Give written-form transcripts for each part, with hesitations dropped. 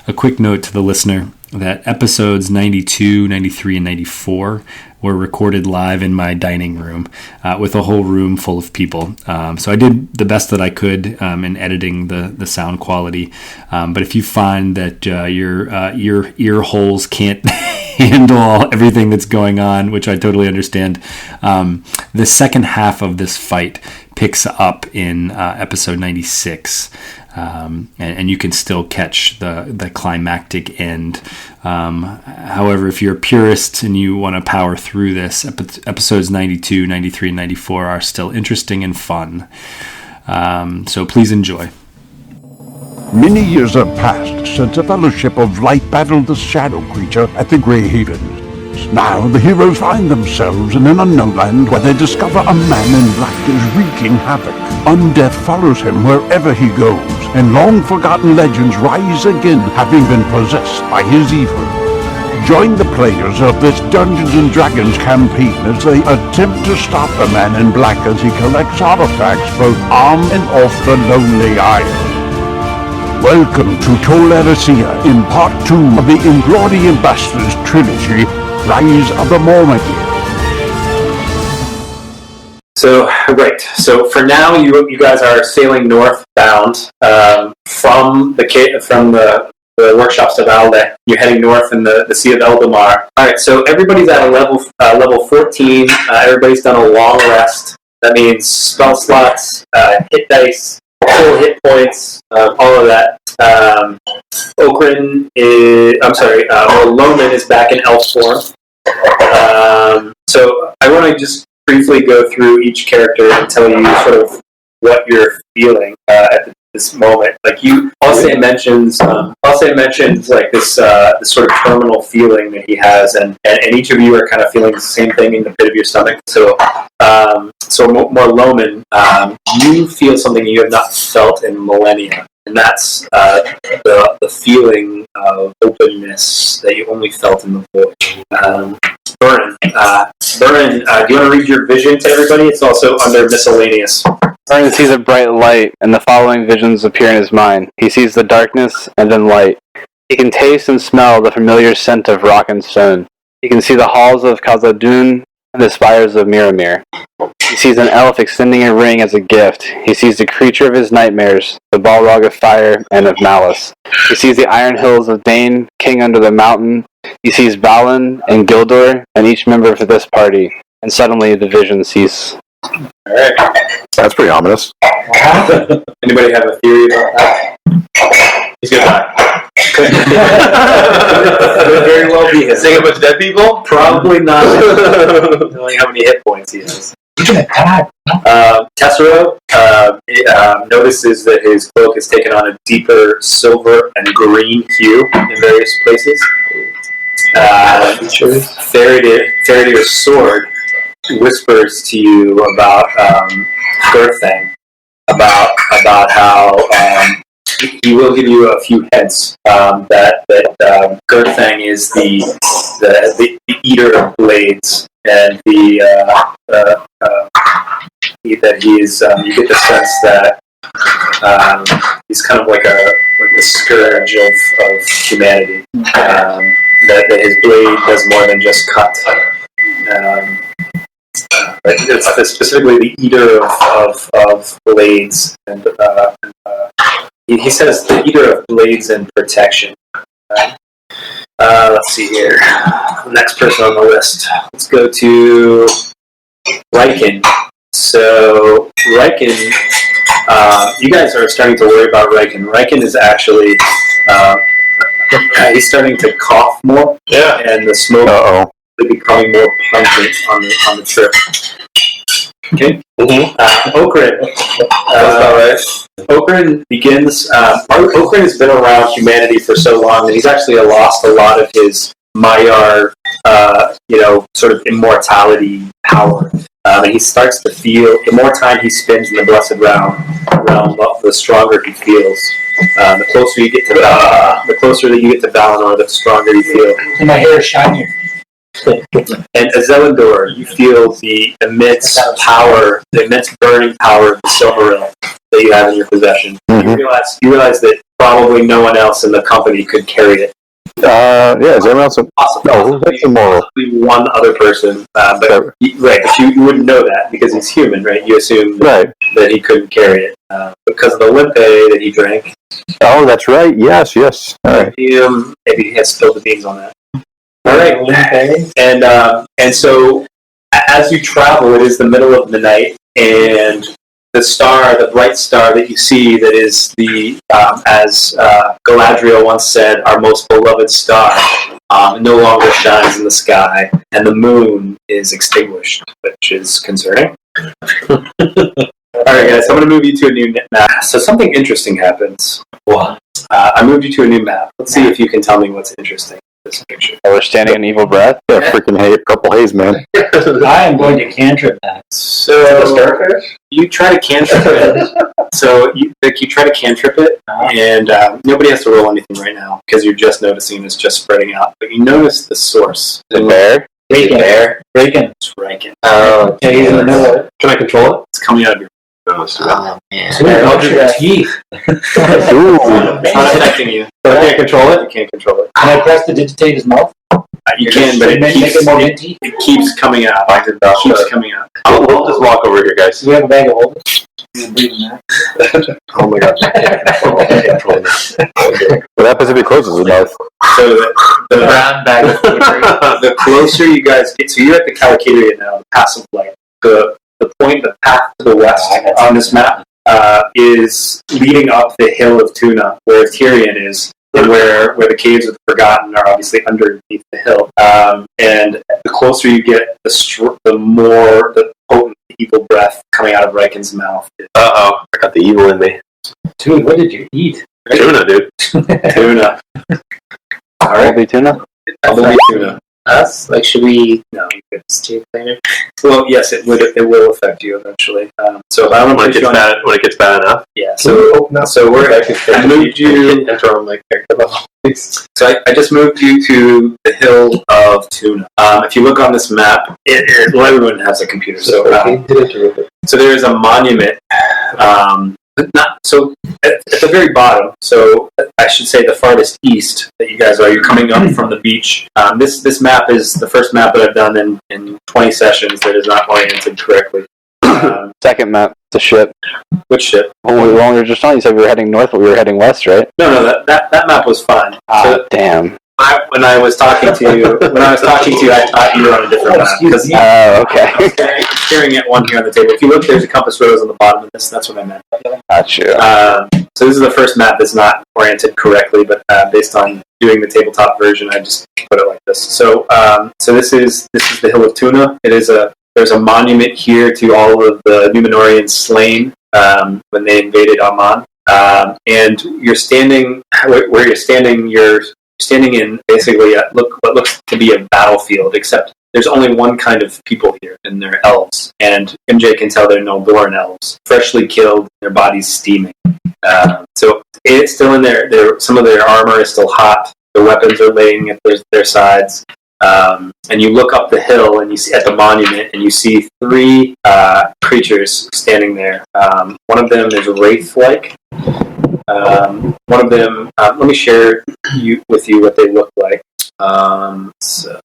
A quick note to the listener that episodes 92, 93, and 94 were recorded live in my dining room with a whole room full of people. So I did the best that I could in editing the sound quality. But if you find that your ear holes can't handle everything that's going on, which I totally understand, the second half of this fight picks up in episode 96. And you can still catch the climactic end. However, if you're a purist and you want to power through this, episodes 92, 93, and 94 are still interesting and fun. So please enjoy. Many years have passed since the Fellowship of Light battled the shadow creature at the Grey Havens. Now the heroes find themselves in an unknown land where they discover a man in black is wreaking havoc. Undeath follows him wherever he goes, and long-forgotten legends rise again, having been possessed by his evil. Join the players of this Dungeons & Dragons campaign as they attempt to stop the man in black as he collects artifacts both on and off the Lonely Isle. Welcome to Calacirya in Part 2 of the Inglorion Bastards trilogy, Rise of the Mormon. So for now, you guys are sailing northbound from the workshops of Alde. You're heading north in the Sea of Eldamar. All right, so everybody's at a level 14. Everybody's done a long rest. That means spell slots, hit dice, full hit points, all of that. Loman is back in elf form. So I want to just briefly go through each character and tell you sort of what you're feeling at this moment. Like Alcé mentions like this sort of terminal feeling that he has, and each of you are kind of feeling the same thing in the pit of your stomach. So more Loman, you feel something you have not felt in millennia. And that's the feeling of openness that you only felt in the void. Burren, do you want to read your vision to everybody? It's also under miscellaneous. Burren sees a bright light, and the following visions appear in his mind. He sees the darkness and then light. He can taste and smell the familiar scent of rock and stone. He can see the halls of Khazad-dûn and the spires of Miramir. He sees an elf extending a ring as a gift. He sees the creature of his nightmares, the Balrog of fire and of malice. He sees the iron hills of Dane, king under the mountain. He sees Balin and Gildor and each member of this party. And suddenly the vision ceases. Alright. That's pretty ominous. Anybody have a theory about that? He's gonna die. Could very well be him. Seeing a bunch of dead people? Probably not. Knowing how many hit points he has. Tessero notices that his cloak has taken on a deeper silver and green hue in various places. Faraday's sword whispers to you about Gurthang, about how he will give you a few hints that Gurthang is the eater of blades, and that he is. You get the sense that he's kind of like a scourge of humanity. That his blade does more than just cut. It's specifically the eater of blades, and he says the eater of blades and protection. Let's see here. The next person on the list. Let's go to Riken. So Riken, you guys are starting to worry about Riken. Riken is actually he's starting to cough more. Yeah. And the smoke is becoming more pungent on the trip. Okay. Okrin. That's about right. Okrin begins. Okrin has been around humanity for so long that he's actually lost a lot of his Maiar, sort of immortality power. And he starts to feel, the more time he spends in the Blessed Realm, the stronger he feels. The closer you get to Valinor, the stronger you feel. And my hair is shinier. And as Zelindor, you feel the immense power, the immense burning power of the Silmaril that you have in your possession. Mm-hmm. You realize that probably no one else in the company could carry it. Yeah, is anyone else? No, that's immoral. One other person, but you wouldn't know that because he's human, right? You assume that he couldn't carry it because of the limpe that he drank. Oh, that's right. Yes. All right. Maybe he has spilled the beans on that. All right, and so as you travel, it is the middle of the night, and the bright star that you see that is as Galadriel once said, our most beloved star, no longer shines in the sky, and the moon is extinguished, which is concerning. All right, guys, I'm going to move you to a new map. So something interesting happens. What? I moved you to a new map. Let's see if you can tell me what's interesting in this picture. We're standing in evil breath. Yeah, freaking purple haze, man. I am going to cantrip that. So you try to cantrip it. So you try to cantrip it, and nobody has to roll anything right now because you're just noticing it's just spreading out. But you notice the source. The bear? Breaking. It's Riken. Oh, he's in the middle of it. Can I control it? It's coming out of your Oh, man. So your teeth. It's not affecting you. I can't control it? You can't control it. Can I press to digitate his mouth? You can, but it keeps coming out. It keeps coming out. We'll just walk over here, guys. Do we have a bag of holding? Oh my god. I can't control it. What happens if he closes his mouth? So the brown bag of the closer you guys get, so you're at the Calacirya now, the Pass of Light. The path to the west on this map is leading up the Hill of Túna, where Tirion is, and where the Caves of the Forgotten are obviously underneath the hill. And the closer you get, the more the potent evil breath coming out of Riken's mouth. I got the evil in me. Dude, what did you eat? Tuna, dude. Tuna. All right. Tuna? Bumblebee tuna. Us? Like, should we? No, you could steam cleaner. Well, yes, it will affect you eventually. So if I don't when it gets bad enough. Yeah. So I moved you. So I just moved you to the Hill of Túna. If you look on this map, everyone has a computer. So there is a monument. At the very bottom, so I should say the farthest east that you guys are. You're coming up from the beach. This map is the first map that I've done in 20 sessions that is not oriented correctly. Second map, the ship. Which ship? Well, we were just on. You said we were heading north, but we were heading west, right? No, that map was fine. Damn. When I was talking to you, I thought you were on a different map. Okay. I'm staring at one here on the table. If you look, there's a compass rose on the bottom of this. That's what I meant. Gotcha. So this is the first map that's not oriented correctly, but based on doing the tabletop version, I just put it like this. So this is the Hill of Túna. There's a monument here to all of the Númenóreans slain when they invaded Aman. And you're standing where you're standing. You're standing in basically what looks to be a battlefield, except there's only one kind of people here, and they're elves. And MJ can tell they're Noldoran elves, freshly killed, their bodies steaming. So it's still in there. Some of their armor is still hot. The weapons are laying at their sides. And you look up the hill, and you see at the monument, and you see three creatures standing there. One of them is wraith-like. One of them, let me share with you what they look like. So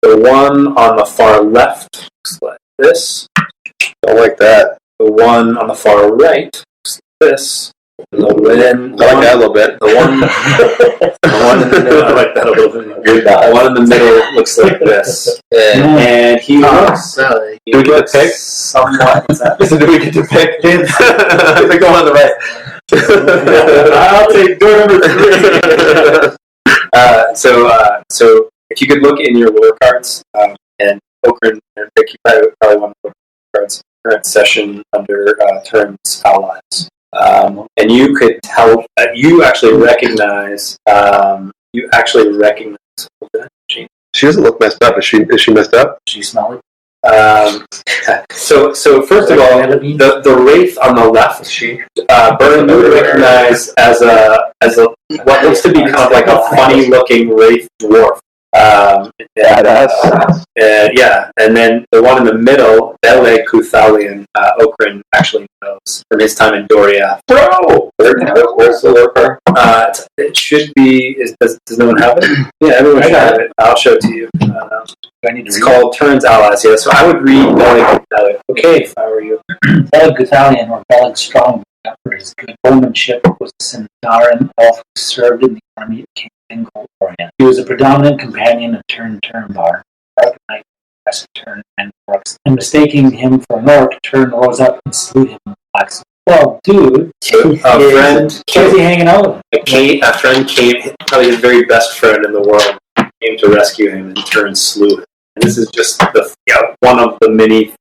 the one on the far left looks like this. Don't like that. The one on the far right looks like this. Then I like that a little bit. The one in the middle, I like that a little bit. The one in the middle looks like this. And he looks. Do we get to pick? Somewhat. Do we get to pick? Pick the one on the right. I'll take door number 3. So if you could look in your lore cards, and Okran and Vic, you probably want to look at the cards. Current session under turns allies. And you could tell that you actually recognize. She doesn't look messed up. Is she messed up? She smelly. So first of all, the wraith on the left, Burn you would recognize as a what looks to be kind of like a funny looking wraith dwarf. Badass. Yeah, and then the one in the middle, Beleg Cúthalion, Oakrin actually knows from his time in Doriath. Bro! Where's the lore card? It should be. Does no one have it? Yeah, everyone should have it. I'll show it to you. It's called Turin's Allies. Yeah, so I would read Beleg Cúthalion. Okay, if I were you. Beleg Cúthalion, or Beleg Strong, for his good bowmanship, was a Sindarin elf who served in the army of King Inglorion. He was a predominant companion of Turnbar, Dark Knight, Turn, and Brooks. And mistaking him for an orc, Turn rose up and slew him with axe. Well, dude, a friend where's he hanging out with? A friend came, probably his very best friend in the world, came to rescue him, and Turn slew him. And this is just one of the many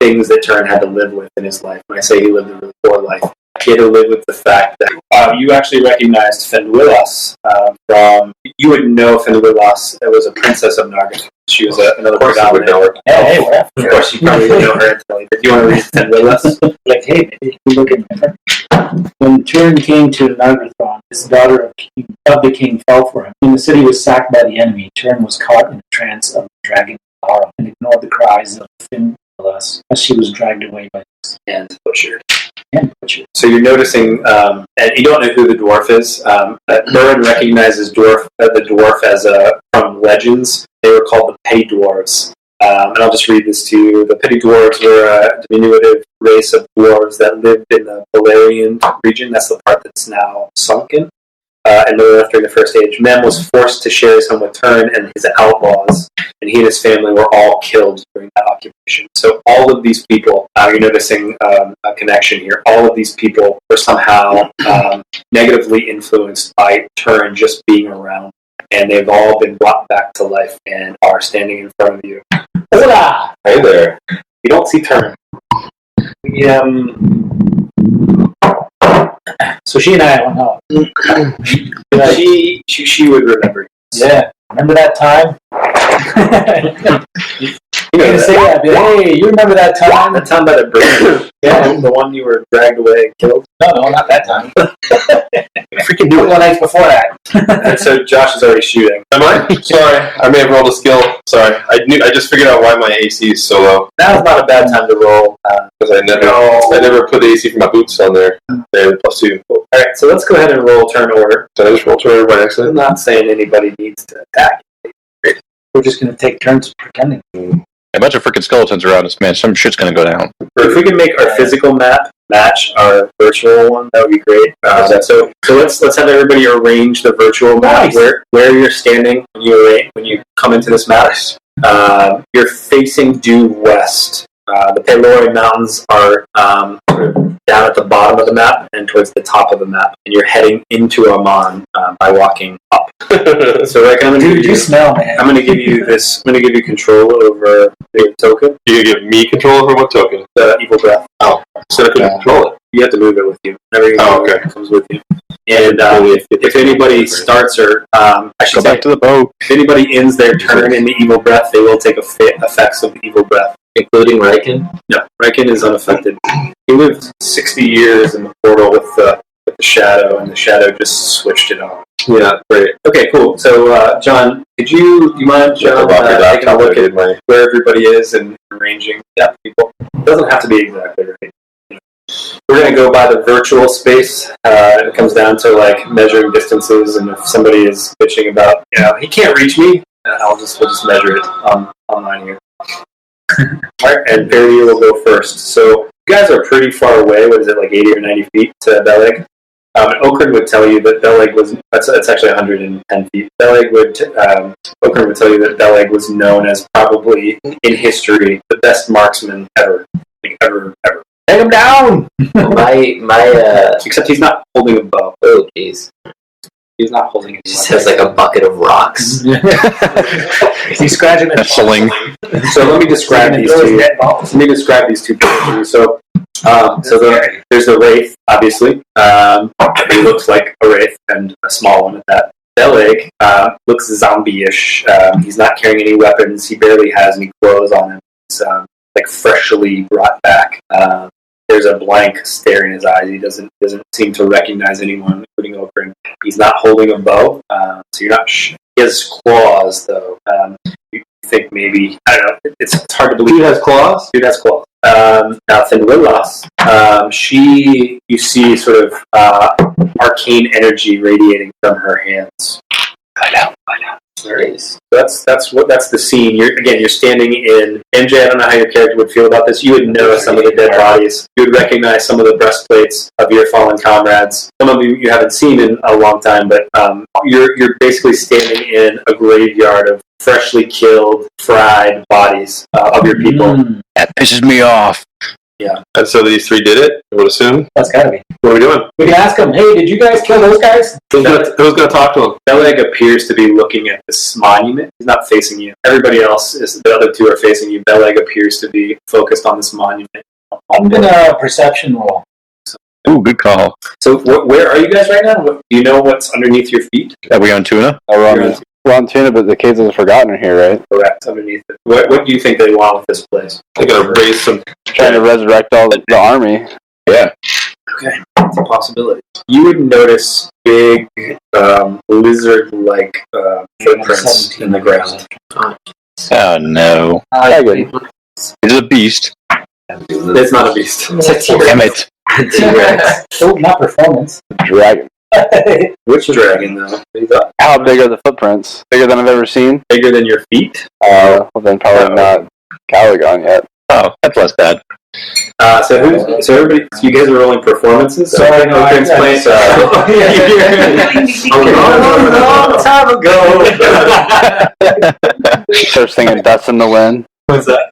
things that Turn had to live with in his life. When I say he lived a really poor life, he had to live with the fact that you actually recognized Finduilas from. You would know Finduilas. It was a princess of Nargothrond. She was another predominant. Hey, what happened? Of course, you probably would know her. Do you want to read Finduilas? Like, hey, maybe you looking different. When Tirion came to Nargothrond, this daughter of the king fell for him. When the city was sacked by the enemy, Tirion was caught in a trance of the dragon Aura and ignored the cries of Finduilas as she was dragged away by and butchered. So you're noticing, and you don't know who the dwarf is. Burren recognizes the dwarf as from legends. They were called the Petty-dwarfs. And I'll just read this to you. The Petty-dwarfs were a diminutive race of dwarves that lived in the Valerian region. That's the part that's now sunken. And during the First Age, Mîm was forced to share his home with Turn and his outlaws, and he and his family were all killed during that occupation. So all of these people, you're noticing a connection here, all of these people were somehow negatively influenced by Turn just being around, and they've all been brought back to life and are standing in front of you. Hola! Hey there. You don't see Turn. So she and I went out. She would remember. Yeah. Remember that time? You're going to say that. Hey, you remember that time? That time by the bridge? Yeah, the one you were dragged away and killed? No, not that time. I freaking knew it. 1 night before that. And so Josh is already shooting. Am I? Sorry, I may have rolled a skill. Sorry, I just figured out why my AC is so low. Now's not a bad time to roll. Because I never put the AC for my boots on there. They're +2. Alright, so let's go ahead and roll turn order. Did I just roll turn order by I'm accident? not saying anybody needs to attack. We're just going to take turns pretending. A bunch of freaking skeletons around us, man. Some shit's gonna go down. If we can make our physical map match our virtual one, that would be great. So let's have everybody arrange the virtual map where you're standing when you come into this map. You're facing due west. The Pelori Mountains are down at the bottom of the map and towards the top of the map, and you're heading into Amman by walking up. So, like, I'm going you smell, man. I'm going to give you this. I'm going to give you control over the token. You give me control over what token? The evil breath. Oh, so I couldn't control it. You have to move it with you. Whenever you okay. It comes with you. And if anybody starts or I should Go say, back to the boat. if anybody ends their turn in the evil breath, they will take effects of the evil breath. Including Riken? No, Riken is unaffected. He lived 60 years in the portal with the shadow, and the shadow just switched it on. Yeah, great. Okay, cool. So, John, do you mind, John, taking a look at where everybody is and arranging people? It doesn't have to be exactly right. We're going to go by the virtual space. It comes down to, like, measuring distances, and if somebody is bitching about, he can't reach me, we'll just measure it online here. Alright, and Perry will go first. So, you guys are pretty far away. What is it, like 80 or 90 feet to Beleg? Oakrin would tell you that Beleg was, that's actually 110 feet. Oakrin would tell you that Beleg was known as probably, in history, the best marksman ever. Like, ever. Take him down! Except he's not holding a bow. Oh, jeez. He's not holding it. He just has like a bucket of rocks. He's scratching a sling. So let me describe these two. Let me describe these two characters. So there's the Wraith, obviously. He looks like a Wraith, and a small one at that. Beleg looks zombie-ish. He's not carrying any weapons. He barely has any clothes on him. He's like freshly brought back. There's a blank stare in his eyes. He doesn't seem to recognize anyone, including Oakrin. He's not holding a bow, so you're not He has claws, though. You think maybe, I don't know, it's hard to believe. Dude has claws? Dude has claws. Now, Finduilas, you see sort of arcane energy radiating from her hands. I know. There is. That's the scene. You're standing in MJ. I don't know how your character would feel about this. You would know some of the dead bodies. You would recognize some of the breastplates of your fallen comrades. Some of you haven't seen in a long time, but you're basically standing in a graveyard of freshly killed, fried bodies of your people. That pisses me off. Yeah. And so these three did it, I would assume? That's gotta be. What are we doing? We can ask them, hey, did you guys kill those guys? Who's gonna talk to him? Beleg appears to be looking at this monument. He's not facing you. Everybody else the other two are facing you. Beleg appears to be focused on this monument. I'm gonna perception roll. Ooh, good call. So where are you guys right now? Do you know what's underneath your feet? Are we on Tuna? We're on Túna, but the Caves of the Forgotten are here, right? Correct, underneath it. What do you think they want with this place? They're gonna raise some. Trying to resurrect all the army. Yeah. Okay, it's a possibility. You would notice big lizard-like footprints in the ground. Oh, no. It's a beast. It's not a beast. It's a T-Rex. Damn it. T-Rex. Oh, not performance. Dragon. Which dragon, though? What do you thought? How big are the footprints? Bigger than I've ever seen? Bigger than your feet? Well, then probably not Calacirya yet. Oh, that's less bad. So everybody, you guys are rolling performances? Sorry, no, I explain. A long time ago. Starts singing Dust in the Wind. What's that?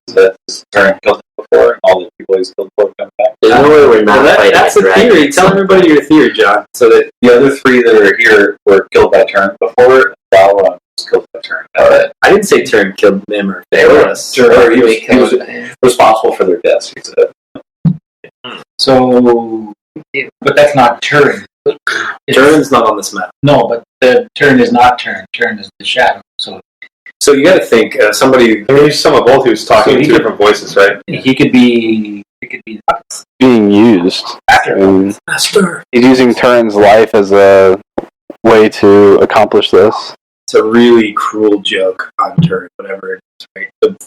This Tirion killed him before, and all the people he's killed before come back. There's no way we're not fighting that's the theory. Tell everybody your theory, John. So that the other three that are here were killed by Tirion before, and Balron was killed by Tirion. I didn't say Tirion killed them or They were us. sure, he was responsible for their deaths. He said. So, but that's not Turin. Turin's not on this map. No, but the Turin is not Turin. Turin is the shadow. So you got to think somebody. There's some of both who's talking in two different voices, right? He could be. It could be Being used. Master. He's using Turin's life as a way to accomplish this. It's a really cruel joke on Turin, whatever it is, right? But,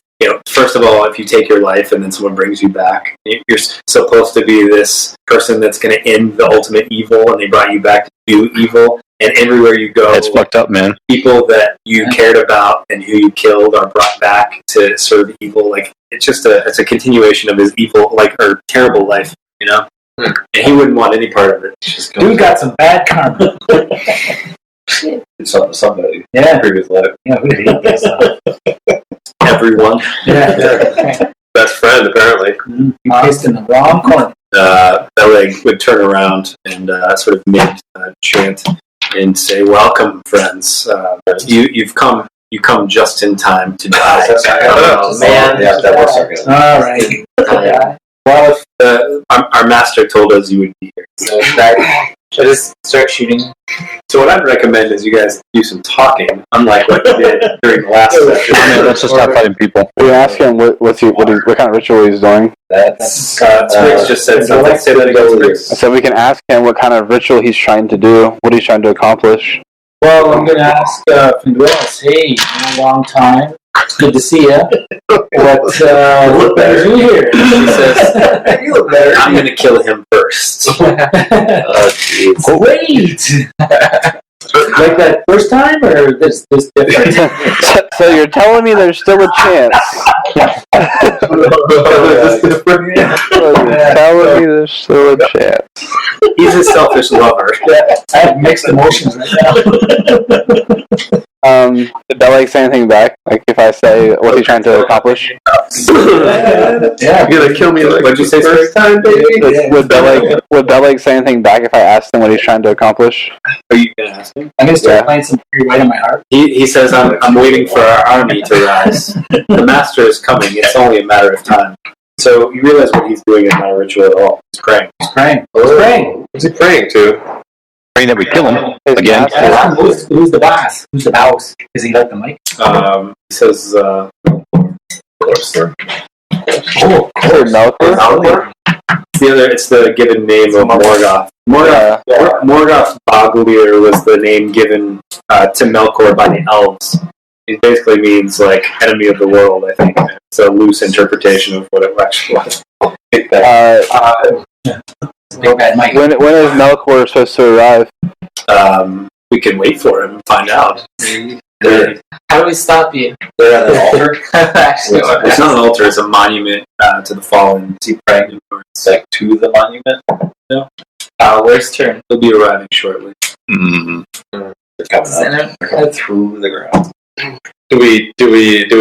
first of all, if you take your life and then someone brings you back, you're supposed to be this person that's going to end the ultimate evil, and they brought you back to do evil. And everywhere you go, That's fucked up, man. people that you cared about and who you killed are brought back to serve evil. Like it's a continuation of his evil, or terrible life, And he wouldn't want any part of it. Dude got some bad karma. Somebody. Yeah. Previous life. Yeah, who did he piss off? Everyone. Yeah. Best friend, apparently. You pissed in the wrong corner. Beleg would turn around and sort of mid-chant and say, "Welcome, friends. You come just in time to die." Oh, man. Yeah, that was sarcasm. All right. Well, if our master told us you would be here, so Should I just start shooting? So what I'd recommend is you guys do some talking, unlike what you did during the last session. Let's just stop fighting people. We ask him what kind of ritual he's doing. That's Spriggs just said something. Say that again, Spriggs. So we can ask him what kind of ritual he's trying to do, what he's trying to accomplish. Well, I'm going to ask Finduilas, hey, been a long time. It's good to see you. But look better than you here. He says, You look better. I'm going to kill him first. Wait! Like that first time, or this different? So you're telling me there's still a chance? Telling me there's still a chance. He's a selfish lover. I have mixed emotions right now. Did Beleg say anything back? Like if I say what he's trying to accomplish? Yeah. You're gonna kill me like What'd you say first time, baby? Would Beleg say anything back if I asked him what he's trying to accomplish? Are you going to ask him? I'm going to start playing some Free Right in my heart. He says, I'm waiting for our army to rise. The master is coming. It's only a matter of time. So you realize what he's doing is not a ritual at all. He's praying. He's praying. He's praying. What's he praying to? Praying that we kill him. His Again. master. Ask him who's the boss? Who's the boss? Is he like the mic? He says, Noldor? it's the given name of Morgoth. Morgoth Boglier was the name given to Melkor by the elves. It basically means like enemy of the world. I think it's a loose interpretation of what it actually was. When is Melkor supposed to arrive? We can wait for him and find out. How do we stop you? They're at an altar. Actually, It's not an altar; it's a monument to the fallen. Is he pregnant? It's like to the monument. No. where's Turn? He'll be arriving shortly. Mm-hmm. They're coming through the ground. Do we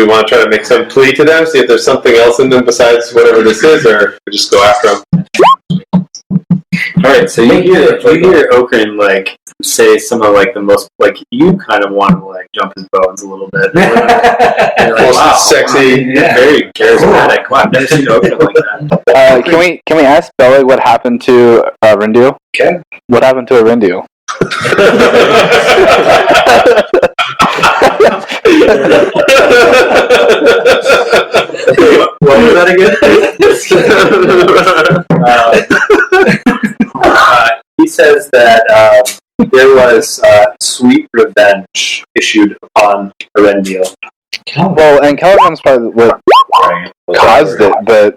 want to try to make some plea to them? See if there's something else in them besides whatever this is, or we just go after them? All right, so you hear Okrin like say some of like the most like you kind of want to like jump his bones a little bit. You're like, wow, sexy, very charismatic. Wow, I've never seen Okrin like that. Can we ask Beleg what happened to Rindu? Okay. What happened to Rindu? What was that again? He says that there was sweet revenge issued upon Erendiel. Well, and Caliban's probably what caused it, but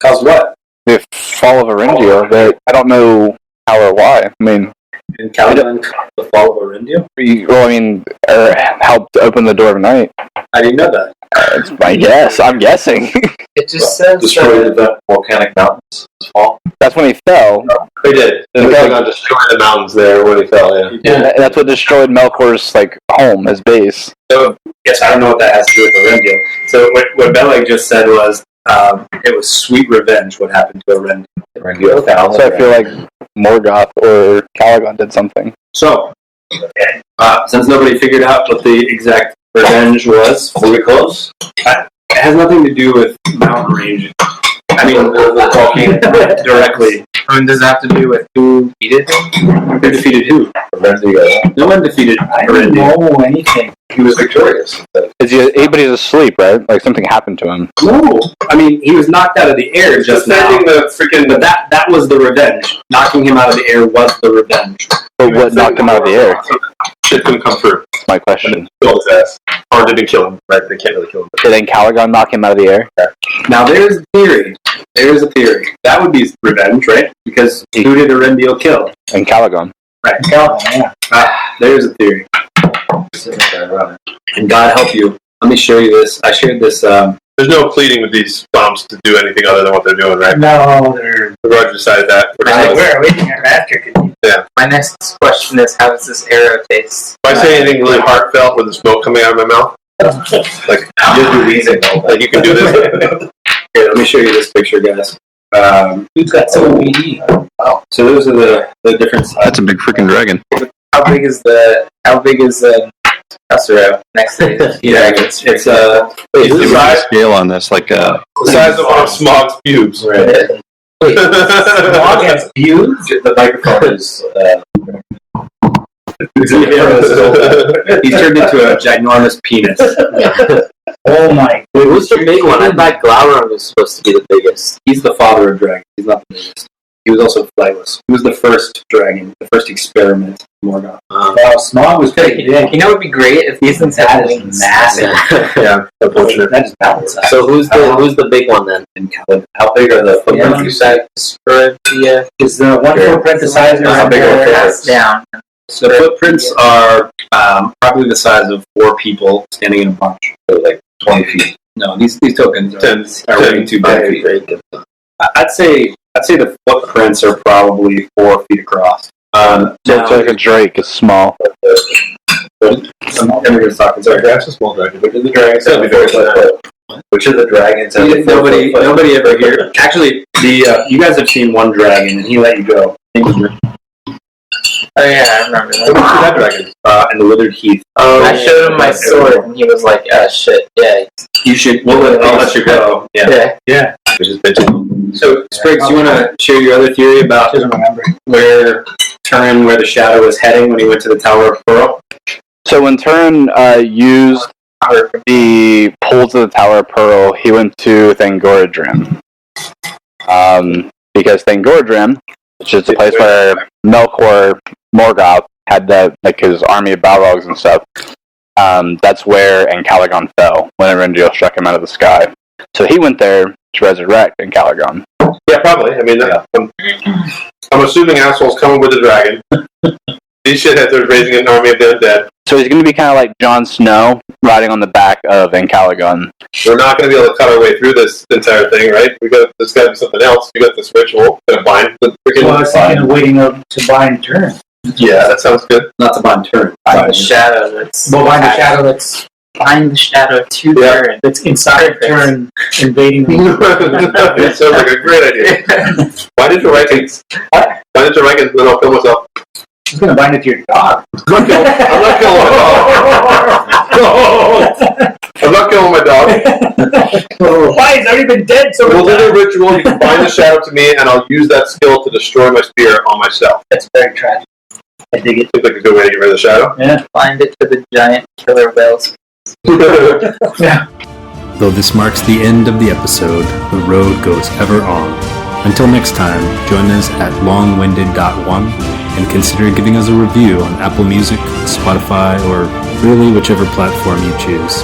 Caused what? the fall of Erendiel, but I don't know how or why. I mean, In Caliban, the fall of Erendiel? helped open the door of night. How do you know that? It's my guess. I'm guessing. It just says Destroyed the volcanic mountains. Fall. That's when he fell. They did. They destroyed the mountains there when he fell. Yeah. That's what destroyed Melkor's home, his base. So, yes, I don't know what that has to do with Erendiel. So what Beleg just said was it was sweet revenge what happened to Erendiel. So I feel like Morgoth or Caliban did something. So, since nobody figured out what the exact revenge was, Are we close? it has nothing to do with mountain range. I mean, the volcano directly. I mean, does it have to do with who defeated him? Who defeated who? No one defeated I don't Erendiel. know anything. He was victorious. But he's asleep, right? Like something happened to him. No, I mean he was knocked out of the air just now. The freaking. But that was the revenge. Knocking him out of the air was the revenge. But what knocked him out of the air? Shit couldn't come through. That's my question. Killed his ass. Or didn't kill him. Right? They can't really kill him. Did then Caliban knock him out of the air? Now there's a theory. There's a theory. That would be revenge, right? Because who did Erendiel kill? And Caliban. Right. Yeah. There's a theory. And God help you. Let me show you this. I shared this. There's no pleading with these bombs to do anything other than what they're doing, right? No, they're. The Roger decided that. We're waiting at Raptor. Yeah. My next question is, how does this arrow taste? If I say anything really heartfelt with the smoke coming out of my mouth, like you'll do wheezing, like you can do this. Here, let me show you this picture, guys. Who's got some BD? So those are the different sides. That's a big freaking dragon. How big is the Calacirya next to it? Yeah, it's It's the size, Scale on this, like the size of one of Smog's pubes. right. Smog has views? The microphone is. He's turned into a ginormous penis. Oh my. Who's the big one? I thought Glaurung was supposed to be the biggest. He's the father of dragons. He's not the biggest. He was also flightless. He was the first dragon, the first experiment. Morgoth. Wow, Smog was pretty big. You know, it would be great if these things had wings. Massive. Yeah, unfortunate. That is mountain size. So who's the big one then? How big are the footprints you said? Calacirya Is the one footprint the size of How big are the pass footprints? down. The footprints are probably the size of 4 people standing in a bunch. So like 20 feet. No, these tokens are 10 way too big. I'd say the footprints are probably 4 feet across. So it's like a drake. It's small. Everybody's talking. Sorry, That's a small dragon, but the dragon said be very Which of the dragons have the Nobody ever here. Actually, you guys have seen one dragon, and he let you go. Oh yeah, I remember that. That dragon. And the withered heath. Oh, I showed him my sword, and he was like, shit, yeah. You should. I'll let you go. Yeah. Which is bitching. So, Spriggs, you want to share your other theory about where the shadow was heading when he went to the Tower of Pearl? So when Turin used the poles of the Tower of Pearl, he went to Thangorodrim. Because Thangorodrim, which is the place where Melkor Morgoth had his army of Balrogs and stuff, that's where Encalagon fell when Erendil struck him out of the sky. So he went there to resurrect Encalagon. Yeah, probably. I mean, I'm assuming assholes coming with a dragon. These shitheads are raising an army of the undead. So he's going to be kind of like Jon Snow riding on the back of Encalagon. We're not going to be able to cut our way through this entire thing, right? There's got to be something else. You got this ritual. Going to bind the freaking. Well, I was thinking of waiting up to bind turn. Yeah, that sounds good. Not to bind turn. Bind the shadow that's... Well, bind the shadow that's... Bind the shadow to turn. That's inside turn, invading the... It sounds like a great idea. Why did you write it? Why did you write it? Then I'll kill myself. I'm going to bind it to your dog. I'm not killing my dog. I'm not killing my dog. Why? He's already been dead so We'll do the ritual. You can bind the shadow to me, and I'll use that skill to destroy my spear on myself. That's very tragic. I dig it. Seems like a good way to get rid of the shadow. Yeah. Bind it to the giant killer whales. Yeah. Though this marks the end of the episode, the road goes ever on. Until next time, join us at longwinded.one and consider giving us a review on Apple Music, Spotify, or really whichever platform you choose.